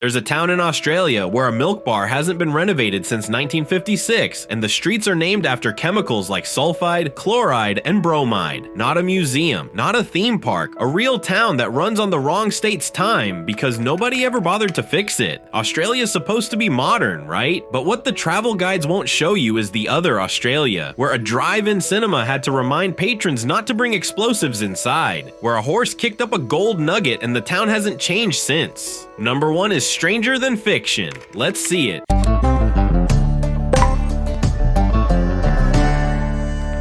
There's a town in Australia where a milk bar hasn't been renovated since 1956, and the streets are named after chemicals like sulfide, chloride, and bromide. Not a museum, not a theme park, a real town that runs on the wrong state's time because nobody ever bothered to fix it. Australia's supposed to be modern, right? But what the travel guides won't show you is the other Australia, where a drive-in cinema had to remind patrons not to bring explosives inside, where a horse kicked up a gold nugget and the town hasn't changed since. Number 1 is Stranger Than Fiction. Let's see it.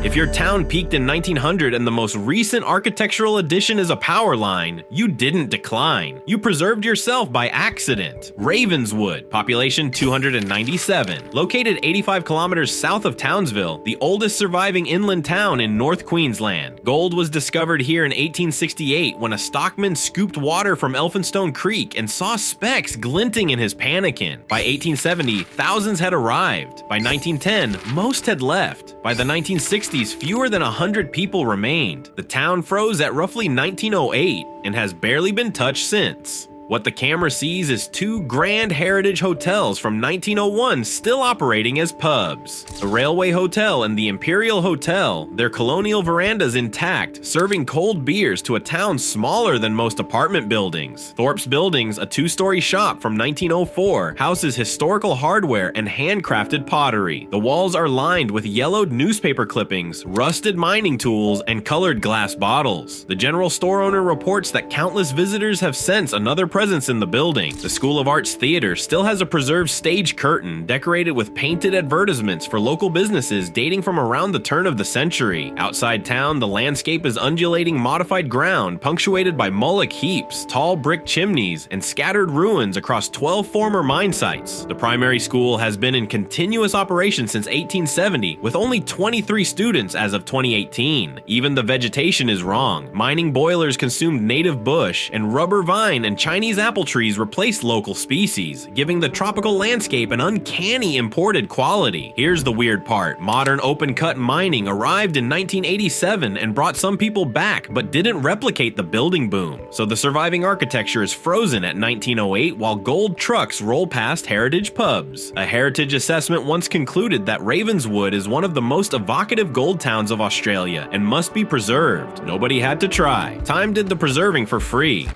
If your town peaked in 1900 and the most recent architectural addition is a power line, you didn't decline. You preserved yourself by accident. Ravenswood, population 297. Located 85 kilometers south of Townsville, the oldest surviving inland town in North Queensland. Gold was discovered here in 1868 when a stockman scooped water from Elphinstone Creek and saw specks glinting in his pannikin. By 1870, thousands had arrived. By 1910, most had left. By the 1960s, fewer than 100 people remained. The town froze at roughly 1908 and has barely been touched since. What the camera sees is 2 grand heritage hotels from 1901 still operating as pubs. The Railway Hotel and the Imperial Hotel, their colonial verandas intact, serving cold beers to a town smaller than most apartment buildings. Thorpe's Buildings, a 2-story shop from 1904, houses historical hardware and handcrafted pottery. The walls are lined with yellowed newspaper clippings, rusted mining tools, and colored glass bottles. The general store owner reports that countless visitors have sensed another presence in the building. The School of Arts Theater still has a preserved stage curtain decorated with painted advertisements for local businesses dating from around the turn of the century. Outside town, the landscape is undulating modified ground punctuated by mullock heaps, tall brick chimneys, and scattered ruins across 12 former mine sites. The primary school has been in continuous operation since 1870, with only 23 students as of 2018. Even the vegetation is wrong. Mining boilers consumed native bush, and rubber vine and Chinese apple trees replaced local species, giving the tropical landscape an uncanny imported quality. Here's the weird part. Modern open-cut mining arrived in 1987 and brought some people back, but didn't replicate the building boom. So the surviving architecture is frozen at 1908 while gold trucks roll past heritage pubs. A heritage assessment once concluded that Ravenswood is one of the most evocative gold towns of Australia and must be preserved. Nobody had to try. Time did the preserving for free.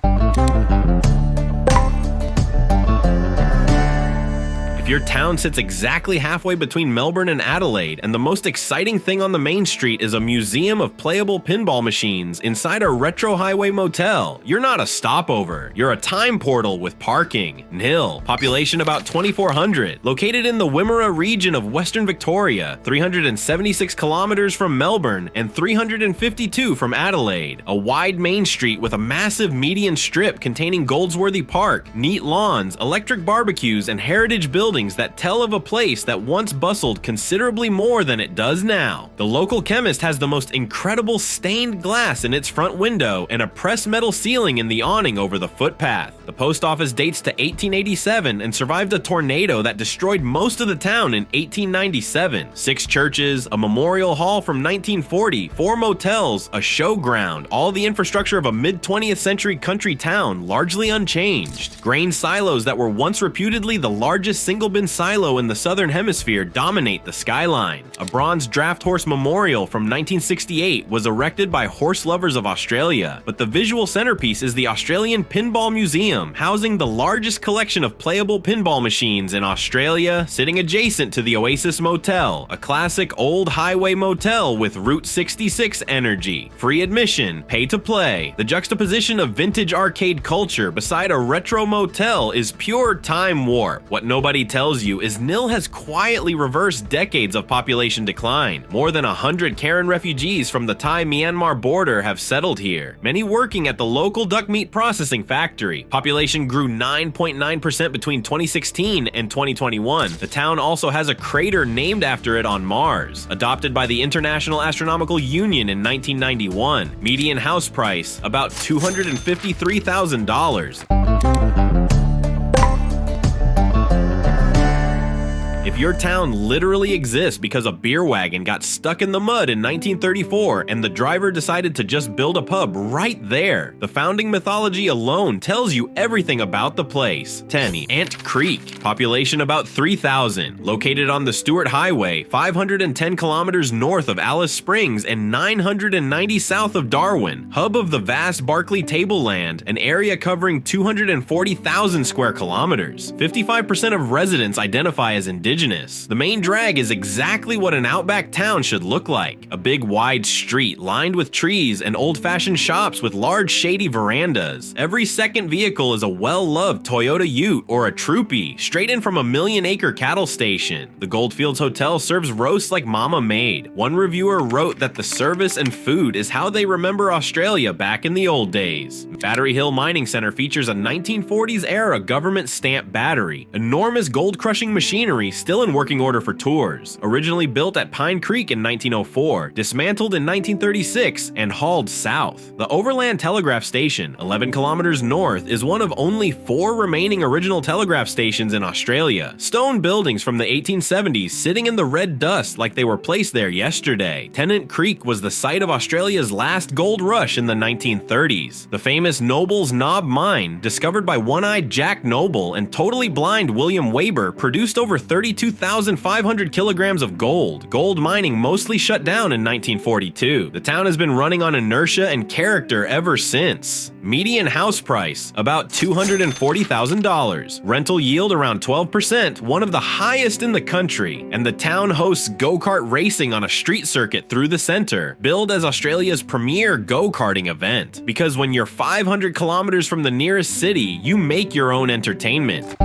If your town sits exactly halfway between Melbourne and Adelaide, and the most exciting thing on the main street is a museum of playable pinball machines inside a retro highway motel, you're not a stopover, you're a time portal with parking. Nil. Population about 2,400. Located in the Wimmera region of Western Victoria, 376 kilometers from Melbourne and 352 from Adelaide. A wide main street with a massive median strip containing Goldsworthy Park, neat lawns, electric barbecues, and heritage buildings that tell of a place that once bustled considerably more than it does now. The local chemist has the most incredible stained glass in its front window and a pressed metal ceiling in the awning over the footpath. The post office dates to 1887 and survived a tornado that destroyed most of the town in 1897. 6 churches, a memorial hall from 1940, 4 motels, a showground, all the infrastructure of a mid-20th century country town largely unchanged. Grain silos that were once reputedly the largest single bin silo in the southern hemisphere dominate the skyline. A bronze draft horse memorial from 1968 was erected by horse lovers of Australia, but the visual centerpiece is the Australian Pinball Museum, housing the largest collection of playable pinball machines in Australia, sitting adjacent to the Oasis Motel, a classic old highway motel with Route 66 energy. Free admission, pay to play. The juxtaposition of vintage arcade culture beside a retro motel is pure time warp. What nobody tells you is Nil has quietly reversed decades of population decline. More than 100 Karen refugees from the Thai-Myanmar border have settled here, many working at the local duck meat processing factory. Population grew 9.9% between 2016 and 2021. The town also has a crater named after it on Mars. Adopted by the International Astronomical Union in 1991. Median house price, about $253,000. If your town literally exists because a beer wagon got stuck in the mud in 1934 and the driver decided to just build a pub right there, the founding mythology alone tells you everything about the place. 10. Ant Creek. Population about 3,000. Located on the Stewart Highway, 510 kilometers north of Alice Springs and 990 south of Darwin. Hub of the vast Barkley Tableland, an area covering 240,000 square kilometers. 55% of residents identify as indigenous. The main drag is exactly what an outback town should look like. A big wide street lined with trees and old-fashioned shops with large shady verandas. Every second vehicle is a well-loved Toyota Ute or a Troopy, straight in from a million-acre cattle station. The Goldfields Hotel serves roasts like Mama made. One reviewer wrote that the service and food is how they remember Australia back in the old days. Battery Hill Mining Center features a 1940s-era government stamp battery. Enormous gold-crushing machinery still in working order for tours. Originally built at Pine Creek in 1904, dismantled in 1936, and hauled south. The Overland Telegraph Station, 11 kilometers north, is one of only 4 remaining original telegraph stations in Australia. Stone buildings from the 1870s sitting in the red dust like they were placed there yesterday. Tennant Creek was the site of Australia's last gold rush in the 1930s. The famous Noble's Knob Mine, discovered by one-eyed Jack Noble and totally blind William Waber, produced over 32,500 kilograms of gold. Gold mining mostly shut down in 1942. The town has been running on inertia and character ever since. Median house price, about $240,000. Rental yield around 12%, one of the highest in the country. And the town hosts go-kart racing on a street circuit through the center, billed as Australia's premier go-karting event. Because when you're 500 kilometers from the nearest city, you make your own entertainment.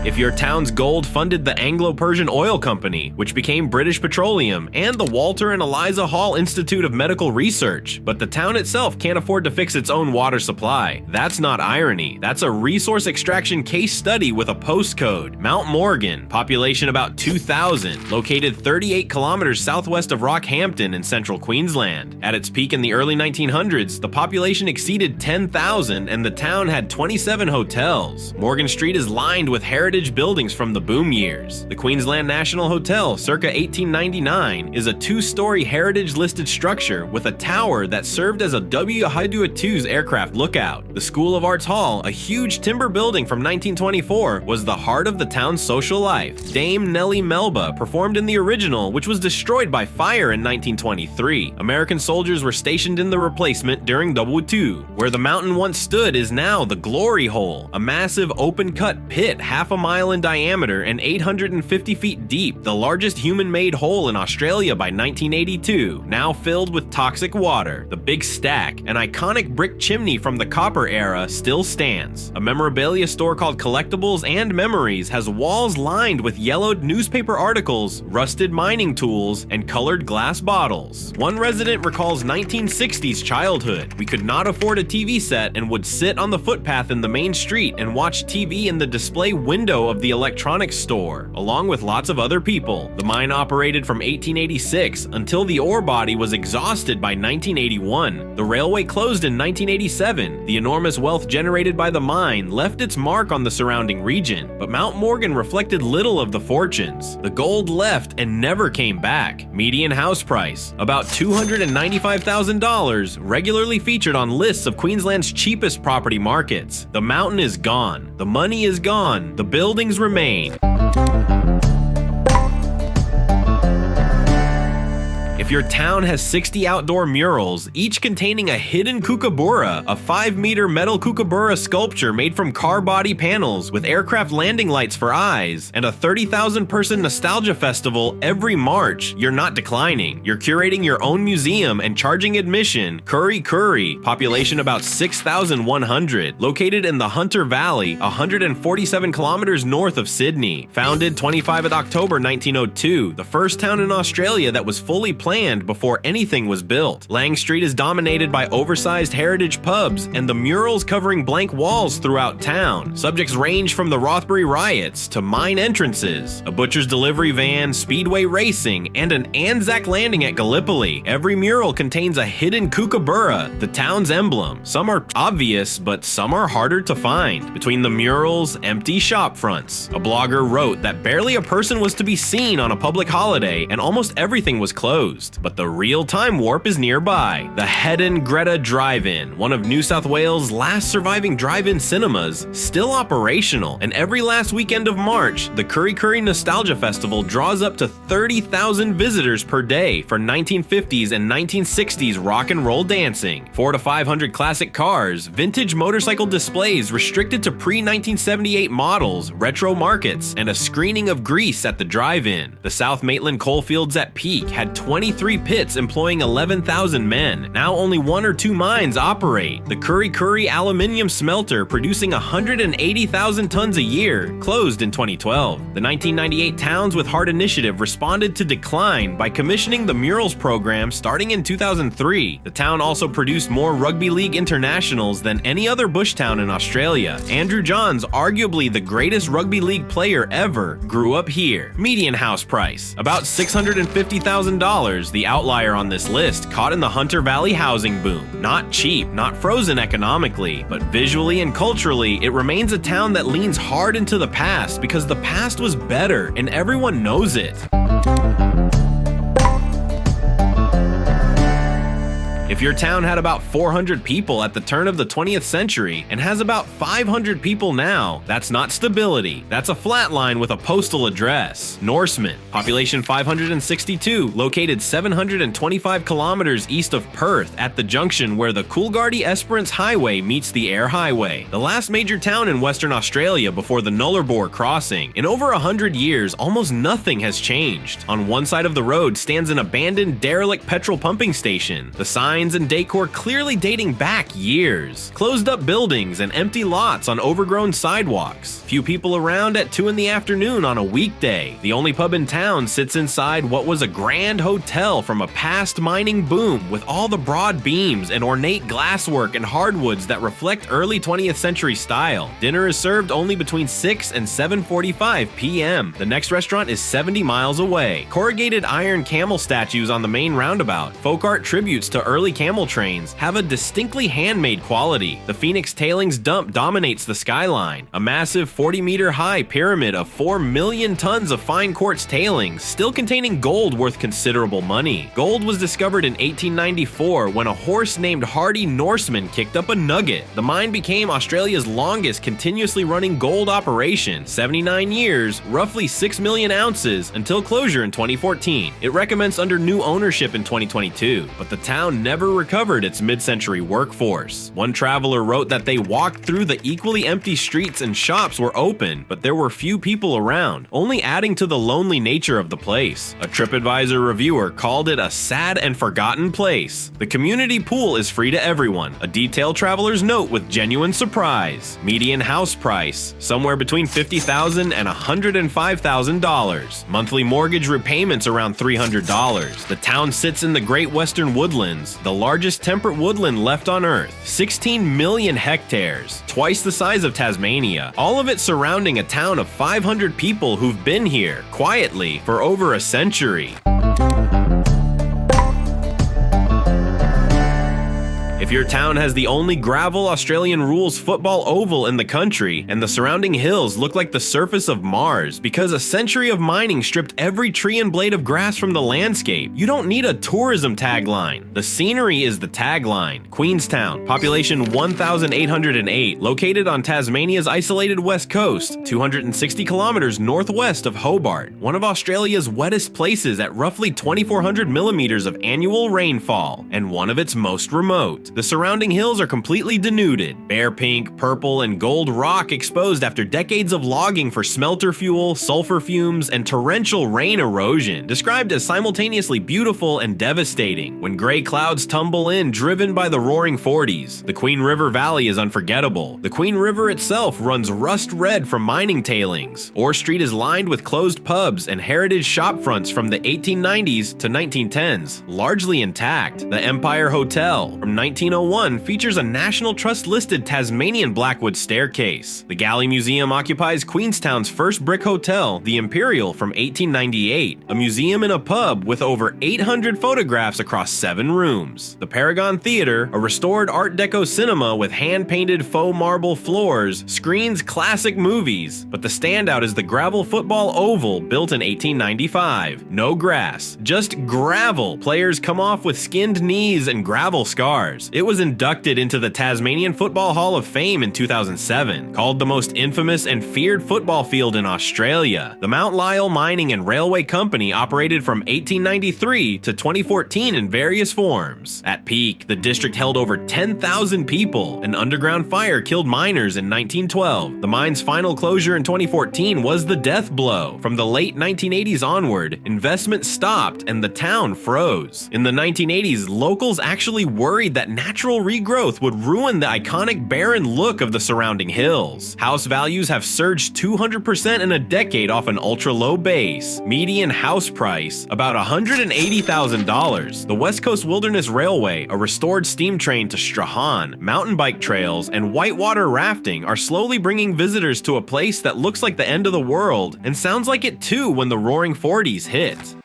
If your town's gold funded the Anglo-Persian Oil Company, which became British Petroleum, and the Walter and Eliza Hall Institute of Medical Research, but the town itself can't afford to fix its own water supply. That's not irony. That's a resource extraction case study with a postcode. Mount Morgan, population about 2,000, located 38 kilometers southwest of Rockhampton in central Queensland. At its peak in the early 1900s, the population exceeded 10,000 and the town had 27 hotels. Morgan Street is lined with heritage buildings from the boom years. The Queensland National Hotel, circa 1899, is a 2-story heritage-listed structure with a tower that served as a W-22's aircraft lookout. The School of Arts Hall, a huge timber building from 1924, was the heart of the town's social life. Dame Nellie Melba performed in the original, which was destroyed by fire in 1923. American soldiers were stationed in the replacement during World War II. Where the mountain once stood is now the Glory Hole, a massive open-cut pit half a mile in diameter and 850 feet deep, the largest human-made hole in Australia by 1982, now filled with toxic water. The Big Stack, an iconic brick chimney from the Copper era, still stands. A memorabilia store called Collectibles and Memories has walls lined with yellowed newspaper articles, rusted mining tools, and colored glass bottles. One resident recalls 1960s childhood. We could not afford a TV set and would sit on the footpath in the main street and watch TV in the display window of the electronics store, along with lots of other people. The mine operated from 1886 until the ore body was exhausted by 1981. The railway closed in 1987. The enormous wealth generated by the mine left its mark on the surrounding region, but Mount Morgan reflected little of the fortunes. The gold left and never came back. Median house price, about $295,000, regularly featured on lists of Queensland's cheapest property markets. The mountain is gone. The money is gone. The buildings remain. If your town has 60 outdoor murals, each containing a hidden kookaburra, a 5-meter metal kookaburra sculpture made from car body panels with aircraft landing lights for eyes, and a 30,000-person nostalgia festival every March, you're not declining. You're curating your own museum and charging admission. Kurri Kurri, population about 6,100, located in the Hunter Valley, 147 kilometers north of Sydney. Founded 25 October 1902, the first town in Australia that was fully planned land before anything was built. Lang Street is dominated by oversized heritage pubs and the murals covering blank walls throughout town. Subjects range from the Rothbury riots to mine entrances, a butcher's delivery van, speedway racing, and an Anzac landing at Gallipoli. Every mural contains a hidden kookaburra, the town's emblem. Some are obvious, but some are harder to find. Between the murals, empty shop fronts. A blogger wrote that barely a person was to be seen on a public holiday and almost everything was closed. But the real time warp is nearby. The Hedden Greta Drive-In, one of New South Wales' last surviving drive-in cinemas, still operational, and every last weekend of March, the Curry Curry Nostalgia Festival draws up to 30,000 visitors per day for 1950s and 1960s rock and roll dancing. 400 to 500 classic cars, vintage motorcycle displays restricted to pre-1978 models, retro markets, and a screening of Grease at the drive-in. The South Maitland coalfields at peak had 23 pits employing 11,000 men. Now only 1 or 2 mines operate. The Curry Curry aluminium smelter, producing 180,000 tons a year, closed in 2012. The 1998 Towns with Heart initiative responded to decline by commissioning the Murals program starting in 2003. The town also produced more rugby league internationals than any other bush town in Australia. Andrew Johns, arguably the greatest rugby league player ever, grew up here. Median house price, about $650,000, the outlier on this list, caught in the Hunter Valley housing boom. Not cheap, not frozen economically, but visually and culturally, it remains a town that leans hard into the past because the past was better and everyone knows it. If your town had about 400 people at the turn of the 20th century and has about 500 people now, that's not stability. That's a flat line with a postal address. Norseman, population 562, located 725 kilometers east of Perth at the junction where the Coolgardie Esperance Highway meets the Ayr Highway, the last major town in Western Australia before the Nullarbor crossing. In over 100 years, almost nothing has changed. On one side of the road stands an abandoned derelict petrol pumping station. The signs and decor clearly dating back years. Closed up buildings and empty lots on overgrown sidewalks. Few people around at 2 in the afternoon on a weekday. The only pub in town sits inside what was a grand hotel from a past mining boom with all the broad beams and ornate glasswork and hardwoods that reflect early 20th century style. Dinner is served only between 6 and 7:45 p.m. The next restaurant is 70 miles away. Corrugated iron camel statues on the main roundabout, folk art tributes to early camel trains, have a distinctly handmade quality. The Phoenix Tailings Dump dominates the skyline, a massive 40-meter high pyramid of 4 million tons of fine quartz tailings, still containing gold worth considerable money. Gold was discovered in 1894 when a horse named Hardy Norseman kicked up a nugget. The mine became Australia's longest continuously running gold operation, 79 years, roughly 6 million ounces, until closure in 2014. It recommenced under new ownership in 2022, but the town never recovered its mid-century workforce. One traveler wrote that they walked through the equally empty streets and shops were open, but there were few people around, only adding to the lonely nature of the place. A TripAdvisor reviewer called it a sad and forgotten place. The community pool is free to everyone, a detailed traveler's note with genuine surprise. Median house price, somewhere between $50,000 and $105,000. Monthly mortgage repayments around $300. The town sits in the Great Western Woodlands, the largest temperate woodland left on Earth, 16 million hectares, twice the size of Tasmania, all of it surrounding a town of 500 people who've been here, quietly, for over a century. If your town has the only gravel Australian rules football oval in the country, and the surrounding hills look like the surface of Mars because a century of mining stripped every tree and blade of grass from the landscape, you don't need a tourism tagline. The scenery is the tagline. Queenstown, population 1,808, located on Tasmania's isolated west coast, 260 kilometers northwest of Hobart, one of Australia's wettest places at roughly 2,400 millimeters of annual rainfall, and one of its most remote. The The surrounding hills are completely denuded, bare pink, purple, and gold rock exposed after decades of logging for smelter fuel, sulfur fumes, and torrential rain erosion, described as simultaneously beautiful and devastating. When gray clouds tumble in, driven by the roaring 40s, the Queen River Valley is unforgettable. The Queen River itself runs rust red from mining tailings. Orr Street is lined with closed pubs and heritage shop fronts from the 1890s to 1910s, largely intact. The Empire Hotel from 1901 features a National Trust listed Tasmanian Blackwood staircase. The Galley Museum occupies Queenstown's first brick hotel, the Imperial, from 1898, a museum and a pub with over 800 photographs across 7 rooms. The Paragon Theater, a restored Art Deco cinema with hand-painted faux marble floors, screens classic movies, but the standout is the gravel football oval built in 1895. No grass, just gravel. Players come off with skinned knees and gravel scars. It was inducted into the Tasmanian Football Hall of Fame in 2007, called the most infamous and feared football field in Australia. The Mount Lyell Mining and Railway Company operated from 1893 to 2014 in various forms. At peak, the district held over 10,000 people. An underground fire killed miners in 1912. The mine's final closure in 2014 was the death blow. From the late 1980s onward, investment stopped and the town froze. In the 1980s, locals actually worried that natural regrowth would ruin the iconic barren look of the surrounding hills. House values have surged 200% in a decade off an ultra-low base. Median house price, about $180,000. The West Coast Wilderness Railway, a restored steam train to Strahan, mountain bike trails, and whitewater rafting are slowly bringing visitors to a place that looks like the end of the world and sounds like it too when the roaring 40s hit.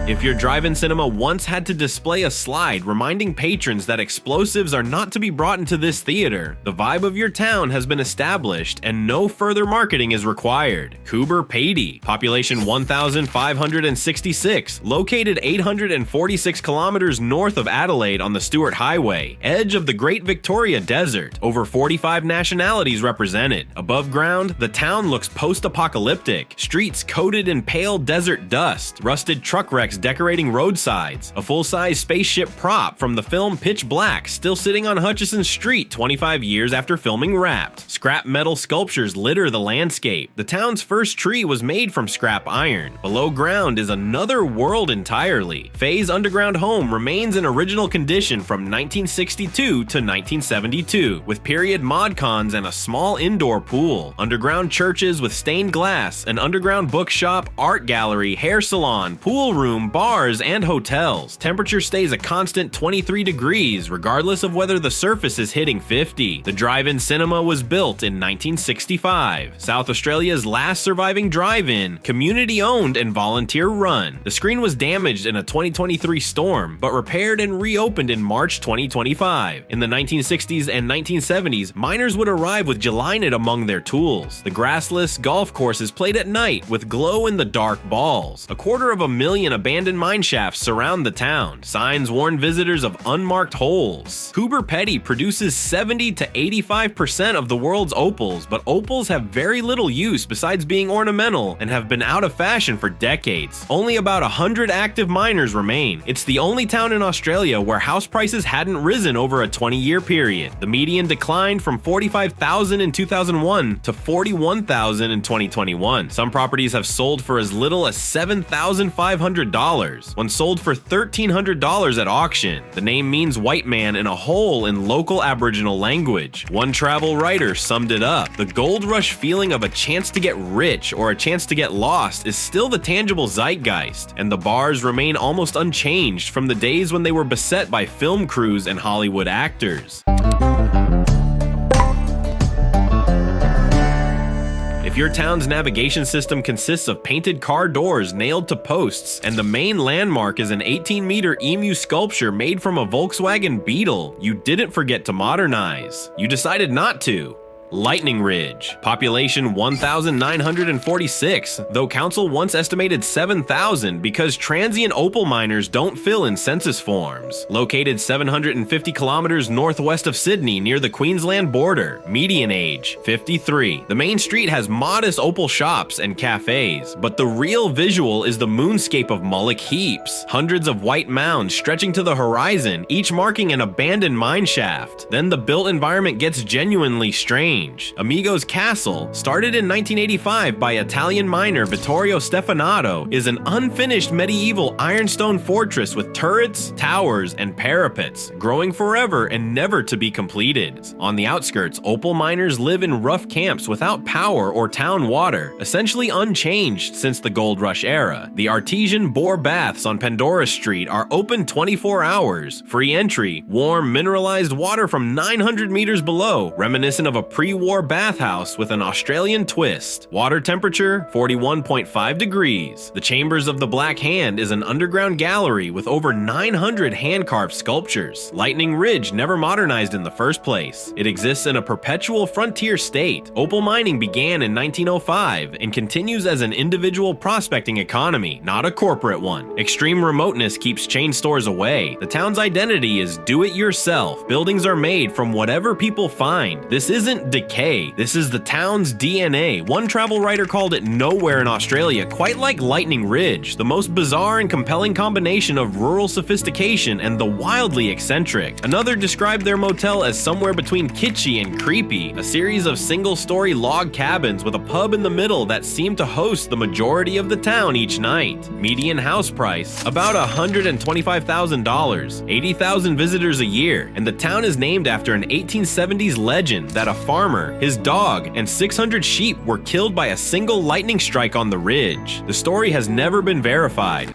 If your drive-in cinema once had to display a slide reminding patrons that explosives are not to be brought into this theater, the vibe of your town has been established and no further marketing is required. Coober Pedy, population 1,566, located 846 kilometers north of Adelaide on the Stuart Highway, edge of the Great Victoria Desert, over 45 nationalities represented. Above ground, the town looks post-apocalyptic, streets coated in pale desert dust, rusted truck wrecks decorating roadsides, a full-size spaceship prop from the film Pitch Black still sitting on Hutchison Street 25 years after filming Wrapped. Scrap metal sculptures litter the landscape. The town's first tree was made from scrap iron. Below ground is another world entirely. Faye's underground home remains in original condition from 1962 to 1972, with period mod cons and a small indoor pool. Underground churches with stained glass, an underground bookshop, art gallery, hair salon, pool room, bars, and hotels. Temperature stays a constant 23 degrees, regardless of whether the surface is hitting 50. The drive-in cinema was built in 1965. South Australia's last surviving drive-in, community-owned and volunteer-run. The screen was damaged in a 2023 storm, but repaired and reopened in March 2025. In the 1960s and 1970s, miners would arrive with gelignite among their tools. The grassless golf courses played at night with glow-in-the-dark balls. 250,000 abandoned mine shafts surround the town. Signs warn visitors of unmarked holes. Coober Pedy produces 70 to 85% of the world's opals, but opals have very little use besides being ornamental and have been out of fashion for decades. Only about 100 active miners remain. It's the only town in Australia where house prices hadn't risen over a 20-year period. The median declined from $45,000 in 2001 to $41,000 in 2021. Some properties have sold for as little as $7,500. When sold for $1,300 at auction. The name means white man in a hole in local Aboriginal language. One travel writer summed it up: the gold rush feeling of a chance to get rich or a chance to get lost is still the tangible zeitgeist, and the bars remain almost unchanged from the days when they were beset by film crews and Hollywood actors. If your town's navigation system consists of painted car doors nailed to posts, and the main landmark is an 18-meter emu sculpture made from a Volkswagen Beetle, you didn't forget to modernize. You decided not to. Lightning Ridge, population 1,946, though council once estimated 7,000 because transient opal miners don't fill in census forms. Located 750 kilometers northwest of Sydney near the Queensland border. Median age, 53. The main street has modest opal shops and cafes, but the real visual is the moonscape of Mullock Heaps. Hundreds of white mounds stretching to the horizon, each marking an abandoned mine shaft. Then the built environment gets genuinely strange. Amigos Castle, started in 1985 by Italian miner Vittorio Stefanato, is an unfinished medieval ironstone fortress with turrets, towers, and parapets, growing forever and never to be completed. On the outskirts, opal miners live in rough camps without power or town water, essentially unchanged since the gold rush era. The artesian bore baths on Pandora Street are open 24 hours. Free entry, warm mineralized water from 900 meters below, reminiscent of a pre-war bathhouse with an Australian twist. Water temperature, 41.5 degrees. The Chambers of the Black Hand is an underground gallery with over 900 hand-carved sculptures. Lightning Ridge never modernized in the first place. It exists in a perpetual frontier state. Opal mining began in 1905 and continues as an individual prospecting economy, not a corporate one. Extreme remoteness keeps chain stores away. The town's identity is do-it-yourself. Buildings are made from whatever people find. This isn't decay. This is the town's DNA. One travel writer called it nowhere in Australia, quite like Lightning Ridge, the most bizarre and compelling combination of rural sophistication and the wildly eccentric. Another described their motel as somewhere between kitschy and creepy, a series of single-story log cabins with a pub in the middle that seem to host the majority of the town each night. Median house price, about $125,000, 80,000 visitors a year, and the town is named after an 1870s legend that a farmer, his dog, and 600 sheep were killed by a single lightning strike on the ridge. The story has never been verified.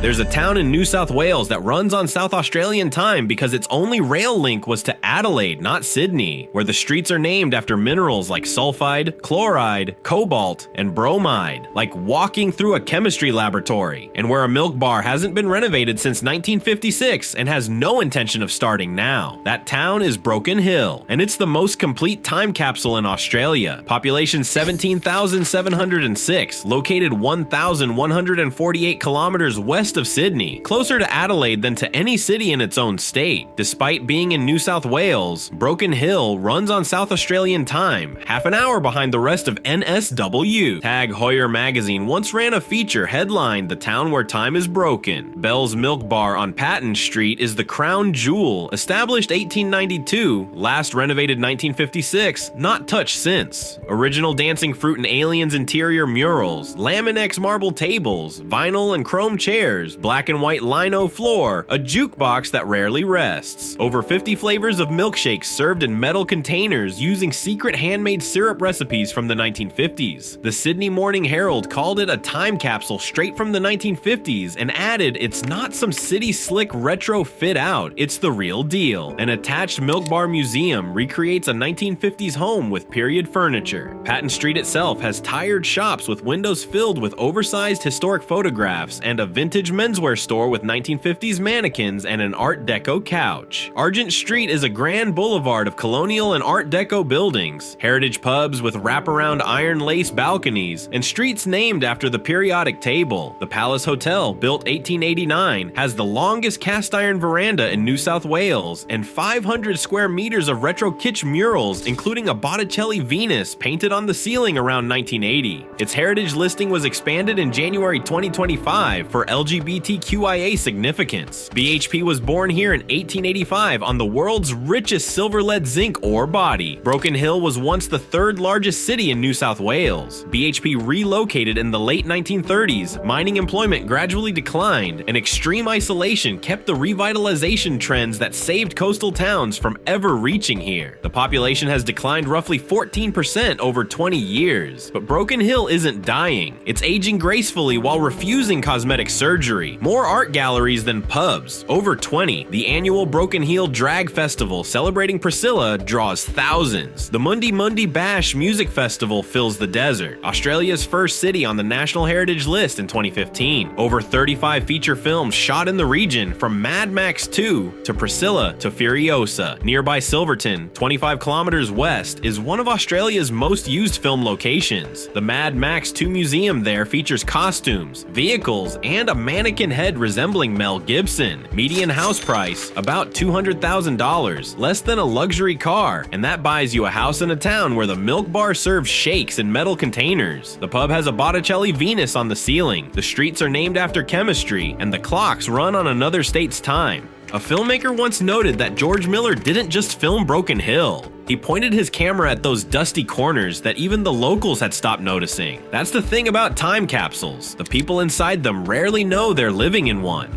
There's a town in New South Wales that runs on South Australian time because its only rail link was to Adelaide, not Sydney, where the streets are named after minerals like sulfide, chloride, cobalt, and bromide, like walking through a chemistry laboratory, and where a milk bar hasn't been renovated since 1956 and has no intention of starting now. That town is Broken Hill, and it's the most complete time capsule in Australia. Population 17,706, located 1,148 kilometers west of Sydney, closer to Adelaide than to any city in its own state. Despite being in New South Wales, Broken Hill runs on South Australian time, half an hour behind the rest of NSW. Tag Heuer magazine once ran a feature headlined "The Town Where Time is Broken." Bell's Milk Bar on Patton Street is the crown jewel, established 1892, last renovated 1956, not touched since. Original Dancing Fruit and Aliens interior murals, Laminex marble tables, vinyl and chrome chairs, black and white lino floor, a jukebox that rarely rests. Over 50 flavors of milkshakes served in metal containers using secret handmade syrup recipes from the 1950s. The Sydney Morning Herald called it a time capsule straight from the 1950s and added, "It's not some city slick retro fit out, it's the real deal." An attached Milk Bar museum recreates a 1950s home with period furniture. Patton Street itself has tired shops with windows filled with oversized historic photographs and a vintage menswear store with 1950s mannequins and an Art Deco couch. Argent Street is a grand boulevard of colonial and Art Deco buildings, heritage pubs with wraparound iron lace balconies, and streets named after the periodic table. The Palace Hotel, built 1889, has the longest cast iron veranda in New South Wales and 500 square meters of retro kitsch murals, including a Botticelli Venus painted on the ceiling around 1980. Its heritage listing was expanded in January 2025 for LGBTQIA significance. BHP was born here in 1885 on the world's richest silver lead zinc ore body. Broken Hill was once the third largest city in New South Wales. BHP relocated in the late 1930s, mining employment gradually declined, and extreme isolation kept the revitalization trends that saved coastal towns from ever reaching here. The population has declined roughly 14% over 20 years, but Broken Hill isn't dying. It's aging gracefully while refusing cosmetic surgery. luxury. More art galleries than pubs, over 20. The annual Broken Heel Drag Festival celebrating Priscilla draws thousands. The Mundi Mundi Bash Music Festival fills the desert. Australia's first city on the National Heritage List in 2015. Over 35 feature films shot in the region, from Mad Max 2 to Priscilla to Furiosa. Nearby Silverton, 25 kilometers west, is one of Australia's most used film locations. The Mad Max 2 museum there features costumes, vehicles, and a mannequin head resembling Mel Gibson. Median house price, about $200,000, less than a luxury car, and that buys you a house in a town where the milk bar serves shakes in metal containers. The pub has a Botticelli Venus on the ceiling, the streets are named after chemistry, and the clocks run on another state's time. A filmmaker once noted that George Miller didn't just film Broken Hill. He pointed his camera at those dusty corners that even the locals had stopped noticing. That's the thing about time capsules. The people inside them rarely know they're living in one.